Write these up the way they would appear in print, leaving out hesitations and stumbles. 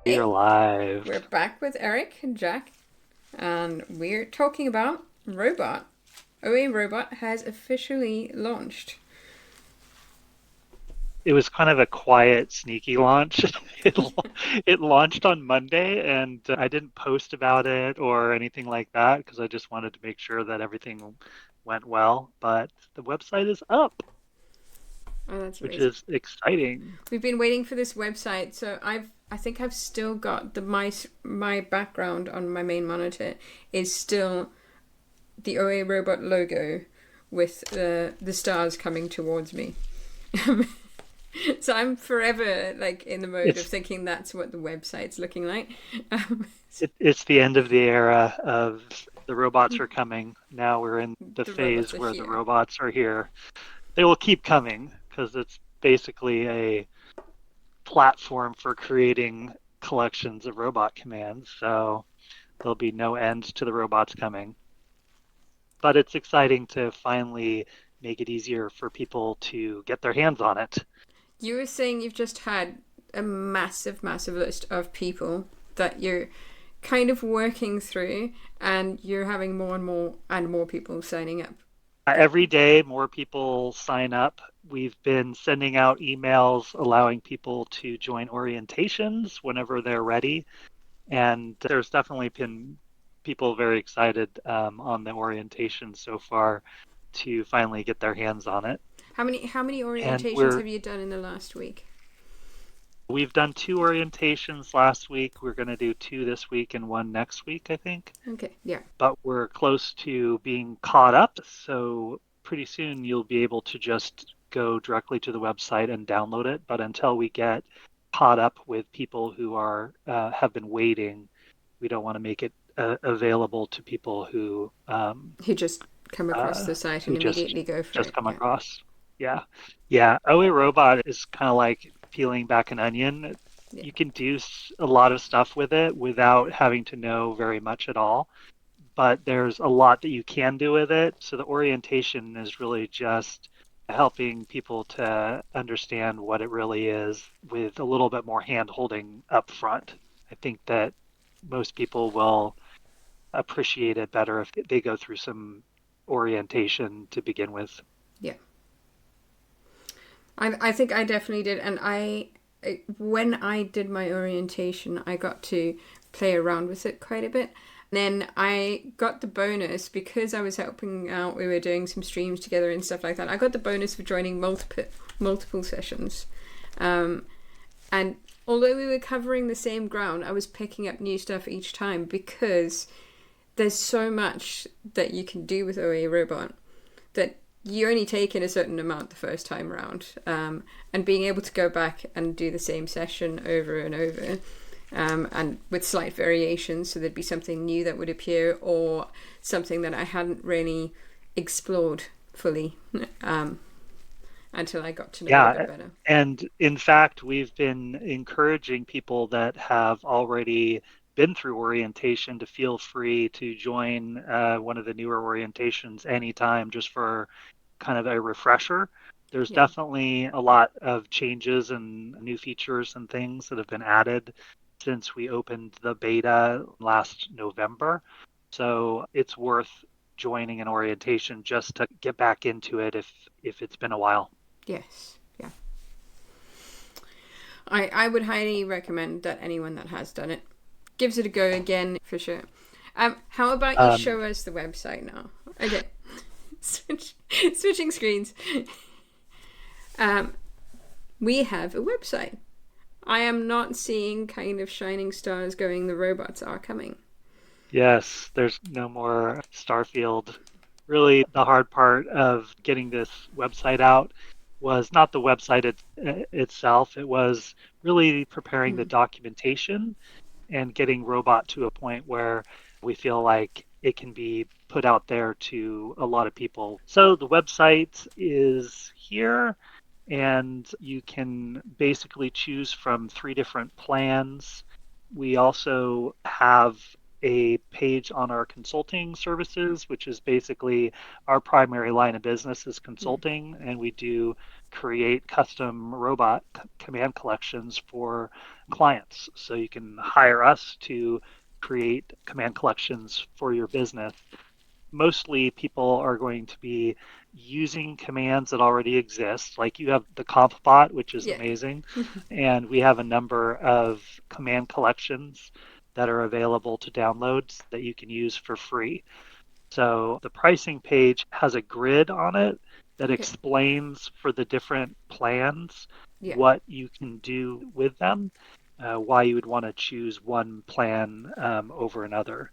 You're Hey, live. we're back with Eric and Jack, and we're talking about Robot. OA Robot has officially launched. It was kind of a quiet, sneaky launch. It, it launched on Monday, and I didn't post about it or anything like that because I just wanted to make sure that everything went well. But the website is up, Oh, that's which amazing. is exciting. We've been waiting for this website, so I think I've still got my background on my main monitor is still the OA Robot logo with the stars coming towards me. So I'm forever like in the mode of It's thinking that's what the website's looking like. it's the end of the era of the robots are coming. Now we're in the The robots phase are where the here. robots are here. They will keep coming because it's basically a platform for creating collections of robot commands. So there'll be no end to the robots coming. But it's exciting to finally make it easier for people to get their hands on it. You were saying you've just had a massive, massive list of people that you're kind of working through, and you're having more and more people signing up. That Every day, more people sign up. We've been sending out emails allowing people to join orientations whenever they're ready. And there's definitely been people very excited on the orientation so far to finally get their hands on it. how many And orientations have you done in the last week? we've done two orientations last week. We're going to do two this week and one next week, I think. Okay, yeah. But we're close to being caught up. So pretty soon you'll be able to just go directly to the website and download it. But until we get caught up with people who are have been waiting, we don't want to make it available to people You just come across uh, the site and who immediately go for just it. come Yeah, across. Yeah, yeah. OA Robot is kind of like peeling back an onion. yeah, You can do a lot of stuff with it without having to know very much at all, but there's a lot that you can do with it. So the orientation is really just helping people to understand what it really is with a little bit more hand holding up front. I think that most people will appreciate it better if they go through some orientation to begin with. yeah. I think I definitely did, and when I did my orientation, I got to play around with it quite a bit. Then I got the bonus because I was helping out. We were doing some streams together and stuff like that. I got the bonus for joining multiple sessions, um, and although we were covering the same ground, I was picking up new stuff each time because there's so much that you can do with OA Robot that you only take in a certain amount the first time round, and being able to go back and do the same session over and over, and with slight variations, so there'd be something new that would appear or something that I hadn't really explored fully, until I got to know it a bit Yeah. better. And in fact, we've been encouraging people that have already been through orientation to feel free to join one of the newer orientations anytime just for kind of a refresher. There's Yeah. definitely a lot of changes and new features and things that have been added since we opened the beta last November. So it's worth joining an orientation just to get back into it if it's been a while. Yes. Yeah. I would highly recommend that anyone that has done it gives it a go again for sure. How about you Um, show us the website now? Okay. Switching screens. Um, we have a website. I am not seeing kind of shining stars going, the robots are coming. yes, there's no more Starfield. Really, the hard part of getting this website out was not the website itself, it was really preparing the Mm. documentation and getting robot to a point where we feel like it can be put out there to a lot of people. So the website is here, and you can basically choose from three different plans. We also have a page on our consulting services, which is basically our primary line of business is Mm. consulting, and we do create custom robot command collections for clients. So you can hire us to create command collections for your business. Mostly people are going to be using commands that already exist. Like you have the comp bot, which is Yeah. amazing. And we have a number of command collections that are available to download that you can use for free. So the pricing page has a grid on it that Okay. explains for the different plans Yeah. what you can do with them, why you would want to choose one plan over another.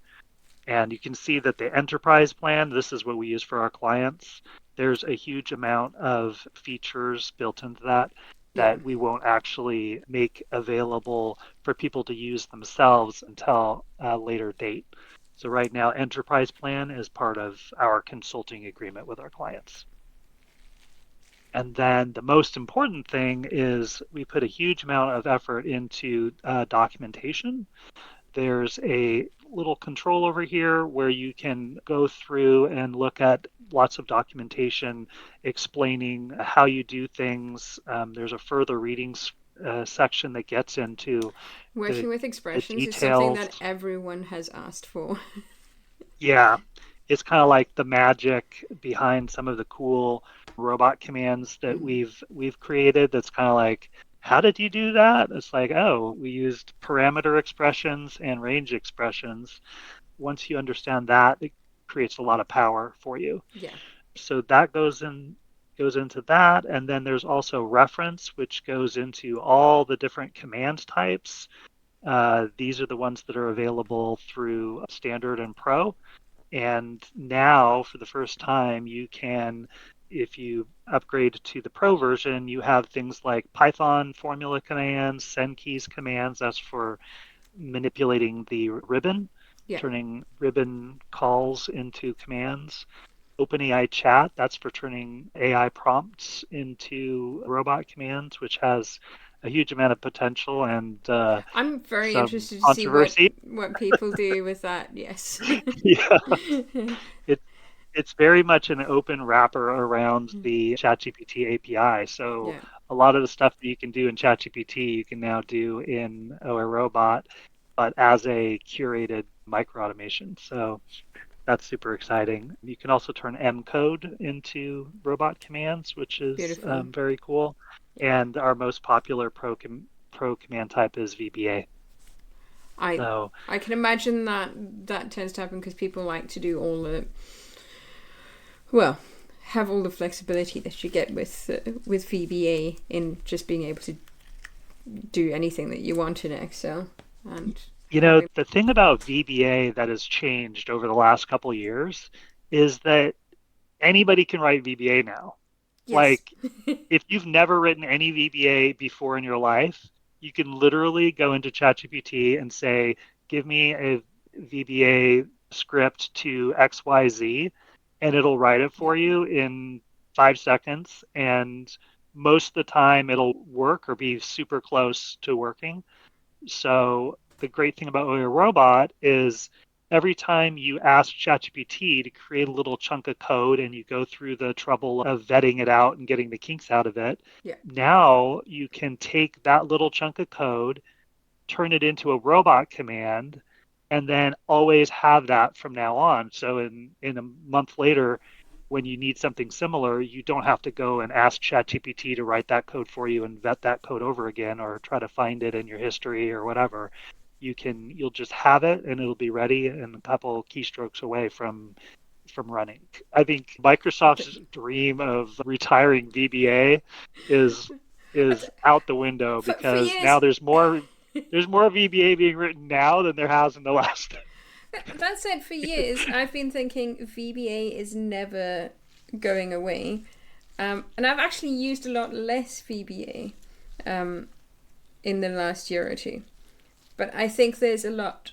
And you can see that the enterprise plan, this is what we use for our clients. There's a huge amount of features built into that Yeah. that we won't actually make available for people to use themselves until a later date. So right now, enterprise plan is part of our consulting agreement with our clients. And then the most important thing is we put a huge amount of effort into documentation. There's a little control over here where you can go through and look at lots of documentation explaining how you do things. There's a further readings section that gets into the Working with the expressions is something details. that everyone has asked for. Yeah, it's kind of like the magic behind some of the cool robot commands that Mm. we've created. That's kind of like, how did you do that? It's like, oh, we used parameter expressions and range expressions. Once you understand that, it creates a lot of power for you. Yeah. So that goes into that, and then there's also reference, which goes into all the different command types. These are the ones that are available through Standard and Pro. And now, for the first time, you can, if you upgrade to the Pro version, you have things like Python formula commands, send keys commands. That's for manipulating the ribbon, Yeah. turning ribbon calls into commands. OpenAI chat, that's for turning AI prompts into robot commands, which has a huge amount of potential and I'm very some interested to see controversy. what people do with that. Yes. Yeah, it, it's very much an open wrapper around the ChatGPT API. So Yeah. a lot of the stuff that you can do in ChatGPT, you can now do in OA Robot, but as a curated micro automation. So that's super exciting. You can also turn M code into robot commands, which is Beautiful. very cool. Yeah. And our most popular pro command type is VBA. I So I can imagine that that tends to happen because people like to do all the well have all the flexibility that you get with VBA in just being able to do anything that you want in Excel and you know, having the thing about VBA that has changed over the last couple of years is that anybody can write VBA now. yes. Like, if you've never written any VBA before in your life, you can literally go into ChatGPT and say, give me a VBA script to XYZ, and it'll write it Yeah. for you in 5 seconds. And most of the time, it'll work or be super close to working. So the great thing about Oya Robot is every time you ask ChatGPT to create a little chunk of code and you go through the trouble of vetting it out and getting the kinks out of it, Yeah. now you can take that little chunk of code, turn it into a robot command, and then always have that from now on. So in a month later, when you need something similar, you don't have to go and ask ChatGPT to write that code for you and vet that code over again or try to find it in your history or whatever. You'll just have it and it'll be ready and a couple keystrokes away from running. I think Microsoft's dream of retiring VBA is is out the window For because years now there's more VBA being written now than there has in the last. that said, for years I've been thinking VBA is never going away, and I've actually used a lot less VBA in the last year or two. But I think there's a lot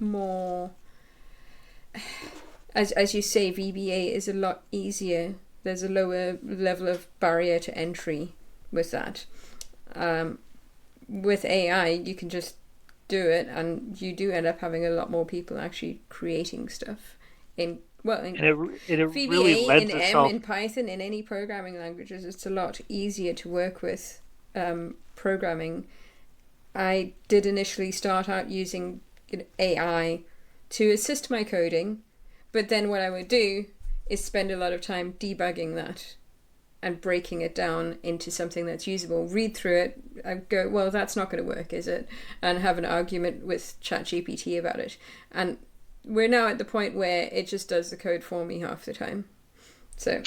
more. As you say, VBA is a lot easier. There's a lower level of barrier to entry with that. Um, with AI, you can just do it, and you do end up having a lot more people actually creating stuff in, well, in And it really VBA, in lends M, itself. in Python, in any programming languages. It's a lot easier to work with programming. I did initially start out using AI to assist my coding, but then what I would do is spend a lot of time debugging that and breaking it down into something that's usable. Read through it, I go, well, that's not going to work, is it? And have an argument with ChatGPT about it. And we're now at the point where it just does the code for me half the time. So,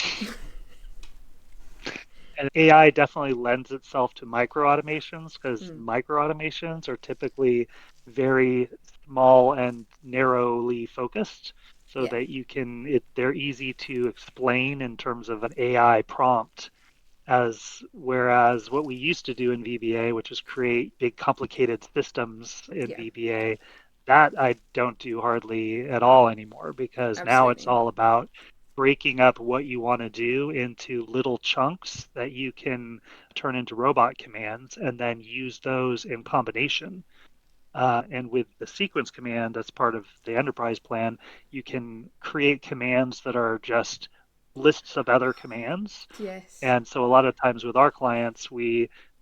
And AI definitely lends itself to micro automations because mm, micro automations are typically very small and narrowly focused so yeah, that they're easy to explain in terms of an AI prompt, as whereas what we used to do in VBA, which is create big complicated systems in yeah, VBA, that I don't do hardly at all anymore because now it's absolutely. all about breaking up what you want to do into little chunks that you can turn into robot commands and then use those in combination. And with the sequence command that's part of the enterprise plan, you can create commands that are just lists of other commands. Yes, And so a lot of times with our clients,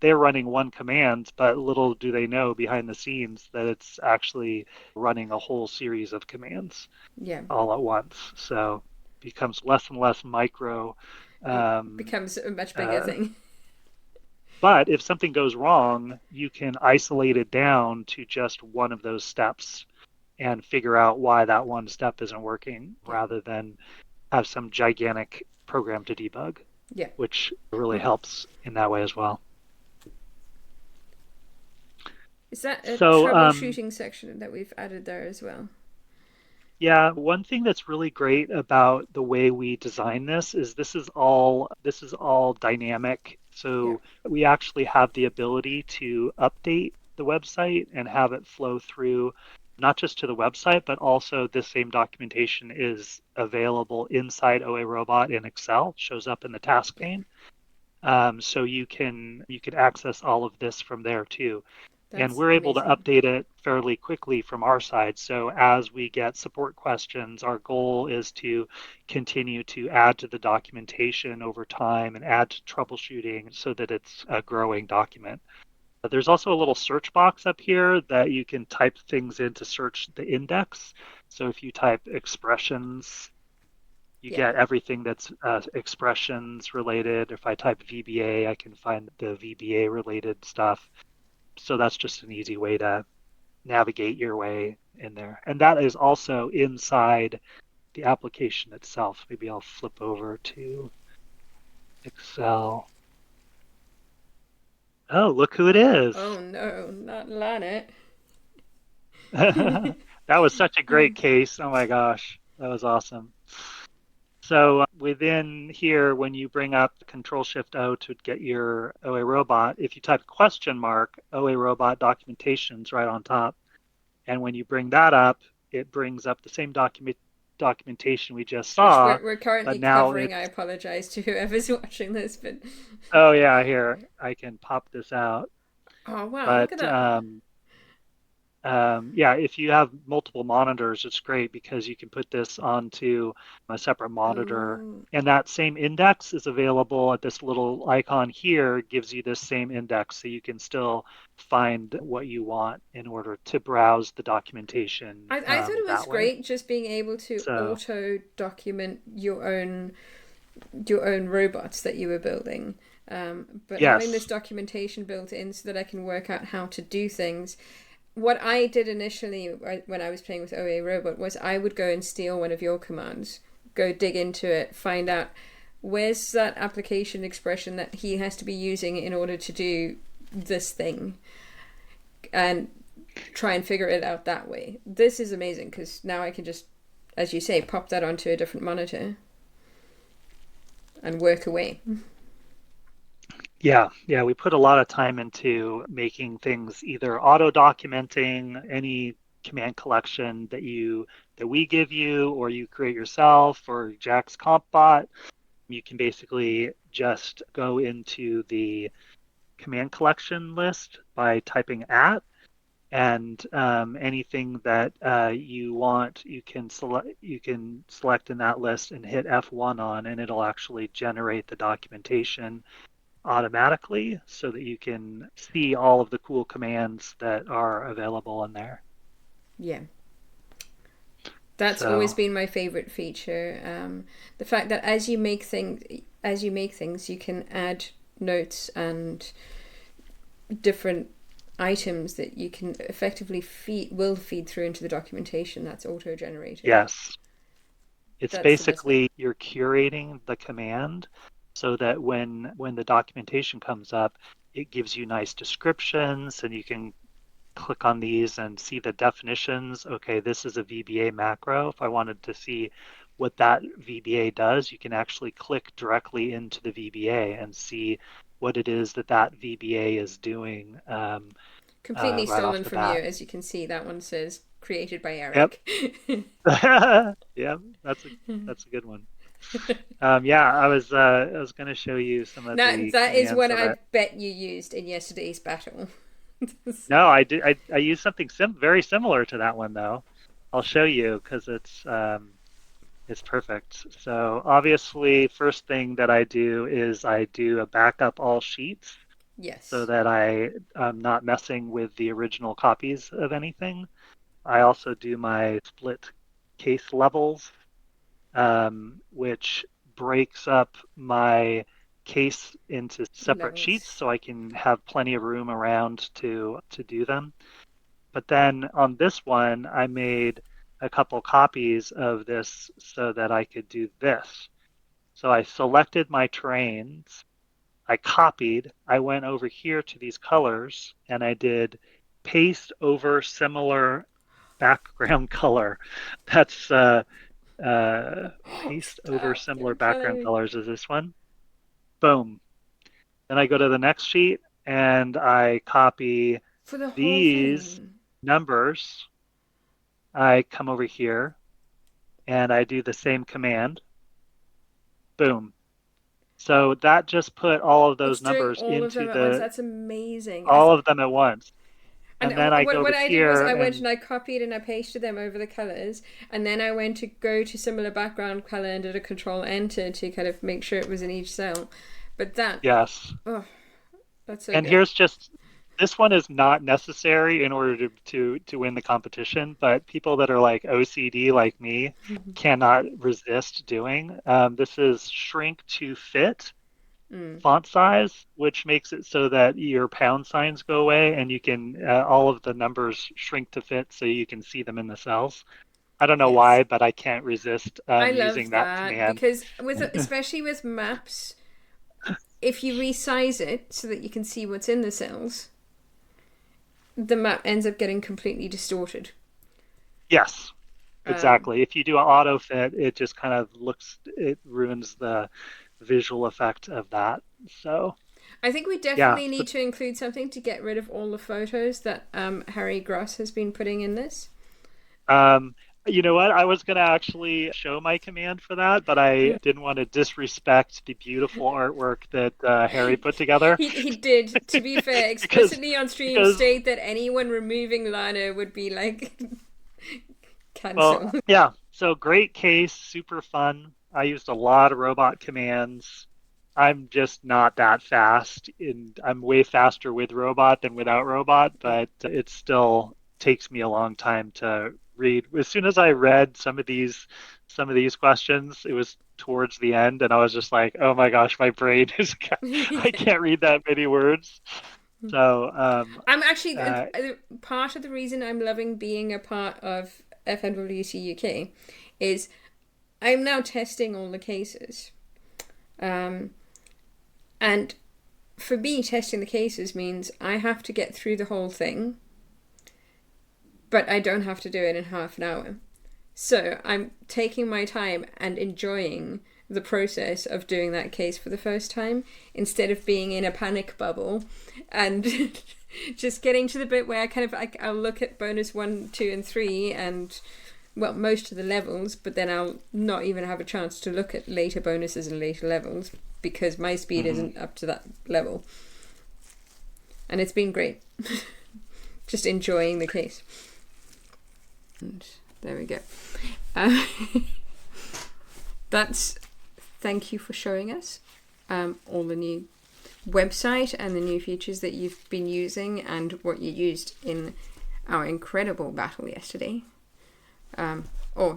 they're running one command, but little do they know behind the scenes that it's actually running a whole series of commands yeah. all at once. So it becomes less and less micro. It Um, becomes a much bigger uh, thing. but if something goes wrong, you can isolate it down to just one of those steps and figure out why that one step isn't working Yeah, rather than have some gigantic program to debug, yeah. which really Oh, helps in that way as well. is that a So, troubleshooting section that we've added there as well? yeah, one thing that's really great about the way we design this is this is all dynamic. Yeah, So we actually have the ability to update the website and have it flow through not just to the website, but also this same documentation is available inside OA Robot in Excel, shows up in the task yeah. pane. So you can access all of this from there too. And That's we're able to amazing. update it fairly quickly from our side. So as we get support questions, our goal is to continue to add to the documentation over time and add to troubleshooting so that it's a growing document. There's also a little search box up here that you can type things in to search the index. So if you type expressions, you Yeah, get everything that's expressions related. If I type VBA, I can find the VBA related stuff. So that's just an easy way to navigate your way in there. And that is also inside the application itself. Maybe I'll flip over to Excel. Oh, look who it is. oh no, not Lanet. That was such a great case. Oh my gosh, that was awesome. So within here, when you bring up Control Shift O to get your OA robot, if you type question mark, OA robot documentation's right on top. And when you bring that up, it brings up the same documentation we just Which saw, we're but currently now covering. I it's, apologize to whoever's watching this, but oh yeah, here, I can pop this out. oh wow, look at But that. yeah, if you have multiple monitors, it's great because you can put this onto a separate monitor. Oh, And that same index is available at this little icon here, gives you this same index so you can still find what you want in order to browse the documentation I thought it was that way. great just being able to So, auto document your own robots that you were building. But having this yes. documentation built in so that I can work out how to do things. What I did initially when I was playing with OA Robot was I would go and steal one of your commands, go dig into it, find out where's that application expression that he has to be using in order to do this thing, and try and figure it out that way. This is amazing because now I can just, as you say, pop that onto a different monitor and work away. Yeah, we put a lot of time into making things either auto documenting any command collection that we give you or you create yourself or Jack's comp bot. You can basically just go into the command collection list by typing at, and anything that you want, you can select in that list and hit F1 on, and it'll actually generate the documentation automatically so that you can see all of the cool commands that are available in there. Yeah. That's always So been my favorite feature. The fact that as you make things, you can add notes and different items that you can effectively feed through into the documentation that's auto generated. yes, it's That's the best bit. basically you're curating the command so that when the documentation comes up, it gives you nice descriptions and you can click on these and see the definitions. Okay, this is a VBA macro. If I wanted to see what that VBA does, you can actually click directly into the VBA and see what it is that that VBA is doing Completely right off stolen the from you, bat. as you can see. That one says created by Yep. Erik. Yeah, that's a good one. Yeah, I was going to show you some of Now the that is commands what that I bet you used in yesterday's battle. no, I did. I used something very similar to that one though. I'll show you because it's perfect. So obviously, first thing that I do is I do a backup all sheets so Yes, that I'm not messing with the original copies of anything. I also do my split case levels, which breaks up my case into separate sheets levels. so I can have plenty of room around to do them. But then on this one, I made a couple copies of this so that I could do this. So I selected my terrains, I copied, I went over here to these colors, and I did paste over similar background color. That's Oh, paste over stop! similar You're background killing me. colors is this one. Boom. Then I go to the next sheet and I copy For the whole these thing. numbers. I come over here and I do the same command. Boom. So that just put all of It's those doing numbers all of them into at once. the That's amazing. all of them at once. And And then I go what over I did was here I went and and I copied and I pasted them over the colors, and then I went to go to similar background color and did a control enter to kind of make sure it was in each cell. But that, yes. oh, that's so And good. here's just this one is not necessary in order to win the competition, but people that are like OCD like me cannot resist doing. This is shrink to fit Mm, font size, which makes it so that your pound signs go away and you can all of the numbers shrink to fit so you can see them in the cells. I don't know yes. why, but I can't resist I using love that that command. because with especially with maps, if you resize it so that you can see what's in the cells, the map ends up getting completely distorted. Yes, Um, exactly. If you do an auto fit, it just kind of it ruins the visual effect of that. So, I think we yeah. definitely need to include something to get rid of all the photos that Harry Gross has been putting in this. Um, you know what? I was going to actually show my command for that, but I didn't want to disrespect the beautiful artwork that Harry put together He did, to be fair, because explicitly on stream because state that anyone removing Lana would be like well, cancel. yeah. So great case, super fun. I used a lot of robot commands. I'm just not that fast and I'm way faster with robot than without robot, but it still takes me a long time to read. As soon as I read some of these questions, it was towards the end and I was just like, "Oh my gosh, my brain is I Yeah. can't read that many words." So, I'm actually uh, part of the reason I'm loving being a part of FNWC UK is I'm now testing all the cases. Um, and for me, testing the cases means I have to get through the whole thing, but I don't have to do it in half an hour. So I'm taking my time and enjoying the process of doing that case for the first time instead of being in a panic bubble and just getting to the bit where I'll look at bonus 1, 2, and 3 and well most of the levels, but then I'll not even have a chance to look at later bonuses and later levels because my speed mhm. isn't up to that level. And it's been great. just enjoying the case. And there we go. Uh, that's thank you for showing us all the new website and the new features that you've been using and what you used in our incredible battle yesterday.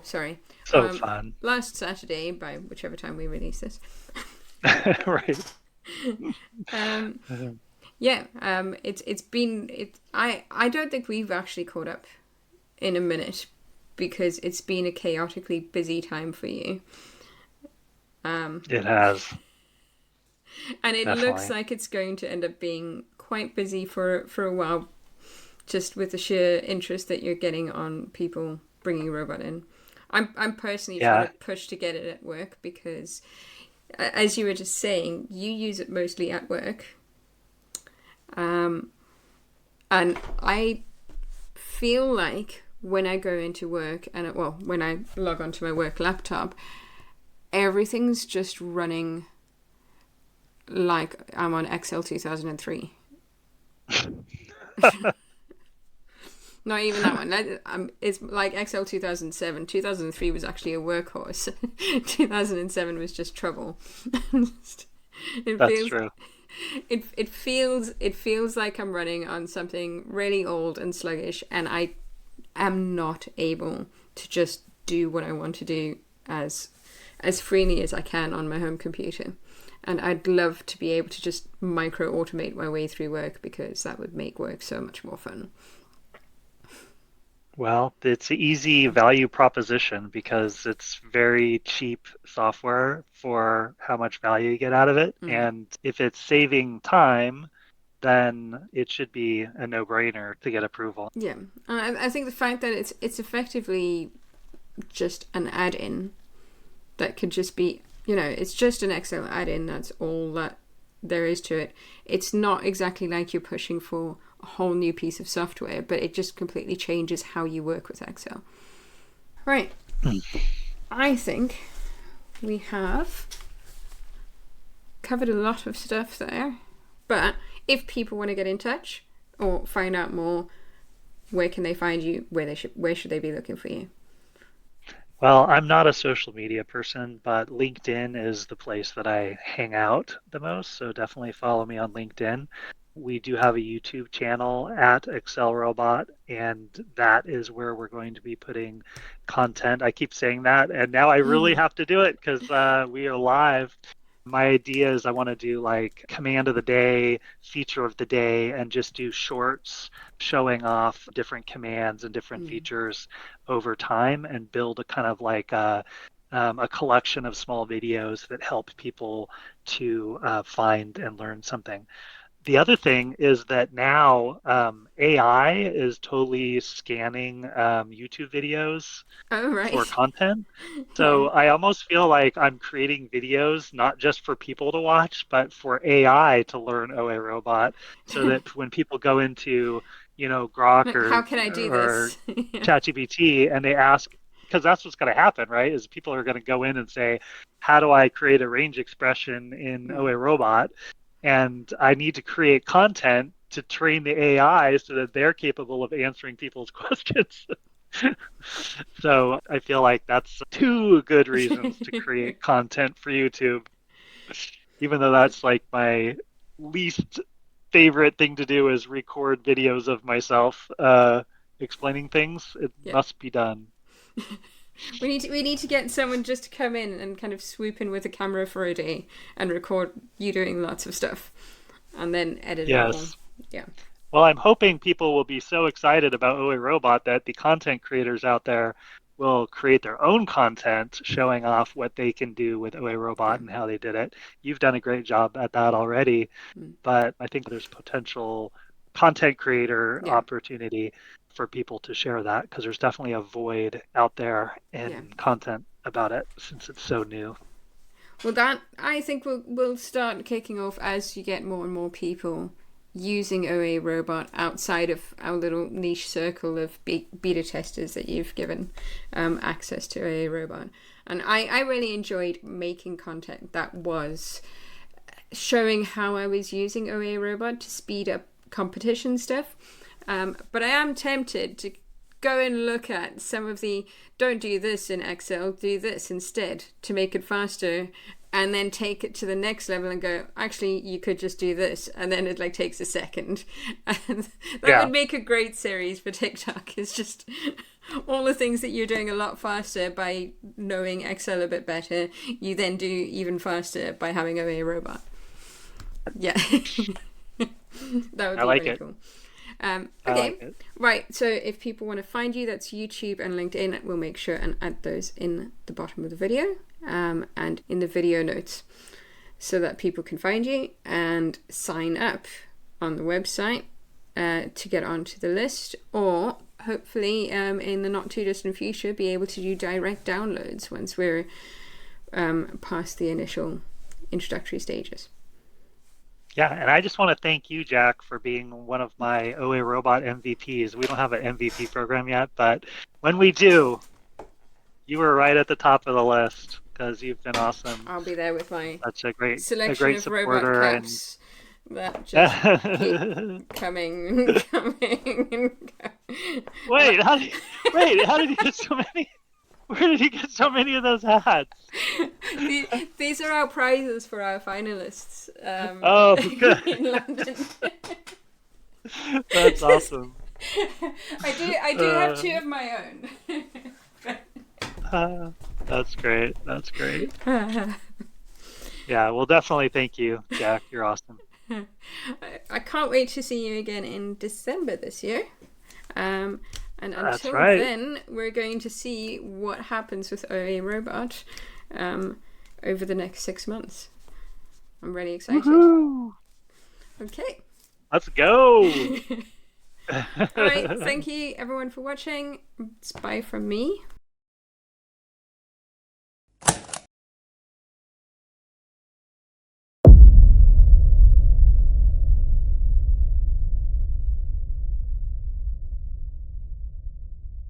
Sorry. So fun. Last Saturday, by whichever time we release this. Right. um, it's been I don't think we've actually caught up in a minute because it's been a chaotically busy time for you. It has, And it looks definitely. like it's going to end up being quite busy for a while, just with the sheer interest that you're getting on people bringing a robot in. I'm personally trying to Yeah. push to get it at work because, as you were just saying, you use it mostly at work, and I feel like when I go into work and when I log onto my work laptop, everything's just running like I'm on Excel 2003. Not even that one. It's like Excel 2007. 2003 was actually a workhorse. 2007 was just trouble. it That's feels true. it feels like I'm running on something really old and sluggish, and I am not able to just do what I want to do as freely as I can on my home computer. And I'd love to be able to just micro automate my way through work because that would make work so much more fun. Well, it's an easy value proposition because it's very cheap software for how much value you get out of it. Mm. And if it's saving time, then it should be a no-brainer to get approval. Yeah, I think the fact that it's effectively just an add-in that could just be, it's just an Excel add-in. That's all that there is to it. It's not exactly like you're pushing for a whole new piece of software, but it just completely changes how you work with Excel. Right. I think we have covered a lot of stuff there. But if people want to get in touch or find out more, where can they find you? Where should they be looking for you? Well, I'm not a social media person, but LinkedIn is the place that I hang out the most. So definitely follow me on LinkedIn. We do have a YouTube channel at Excel Robot, and that is where we're going to be putting content. I keep saying that, and now I really have to do it because we are live. My idea is I want to do like command of the day, feature of the day, and just do shorts showing off different commands and different Mm. features over time and build a kind of like a collection of small videos that help people to find and learn something. The other thing is that now AI is totally scanning YouTube videos Oh, for right. content. Yeah. So I almost feel like I'm creating videos not just for people to watch, but for AI to learn OA Robot, so that when people go into, Grok Like, how can I do or this? Yeah. ChatGPT and they ask, because that's what's going to happen, right? Is people are going to go in and say, "How do I create a range expression in Mm. OA Robot?" And I need to create content to train the AI so that they're capable of answering people's questions. So I feel like that's two good reasons to create content for YouTube, even though that's like my least favorite thing to do is record videos of myself explaining things. It Yeah. must be done. We need to get someone just to come in and kind of swoop in with a camera for a day and record you doing lots of stuff and then edit it all. Yes. Yeah. Well, I'm hoping people will be so excited about OA Robot that the content creators out there will create their own content showing off what they can do with OA Yeah. Robot and how they did it. You've done a great job at that already, Mm. but I think there's potential content creator Yeah. opportunity for people to share that because there's definitely a void out there Yeah. in content about it since it's so new. Well, that I think will start kicking off as you get more and more people using OA Robot outside of our little niche circle of beta testers that you've given access to OA Robot. And I really enjoyed making content that was showing how I was using OA Robot to speed up competition stuff. But I am tempted to go and look at some of the don't do this in Excel, do this instead to make it faster, and then take it to the next level and go, actually, you could just do this, and then it like takes a second. And that Yeah. would make a great series for TikTok. It's just all the things that you're doing a lot faster by knowing Excel a bit better, you then do even faster by having a robot. Yeah. That would I be like really it. cool. I like Okay, it. right. So if people want to find you, that's YouTube and LinkedIn. We'll make sure and add those in the bottom of the video and in the video notes so that people can find you and sign up on the website to get onto the list, or hopefully in the not too distant future be able to do direct downloads once we're past the initial introductory stages. Yeah, and I just want to thank you, Jack, for being one of my OA Robot MVPs. We don't have an MVP program yet, but when we do, you were right at the top of the list because you've been awesome. I'll be there with my Such a selection great of robot supporter, and caps that just keep coming and coming and coming. wait, how did he get so many? Where did he get so many of those hats? These are our prizes for our finalists Oh, good. in London. That's awesome. I do have two of my own. That's great. That's great. Yeah, well, definitely thank you, Jack. You're awesome. I can't wait to see you again in December this year. And That's until right. then, we're going to see what happens with OA Robot over the next 6 months. I'm really excited. Woohoo! Okay. Let's go. All right. Thank you, everyone, for watching. It's bye from me.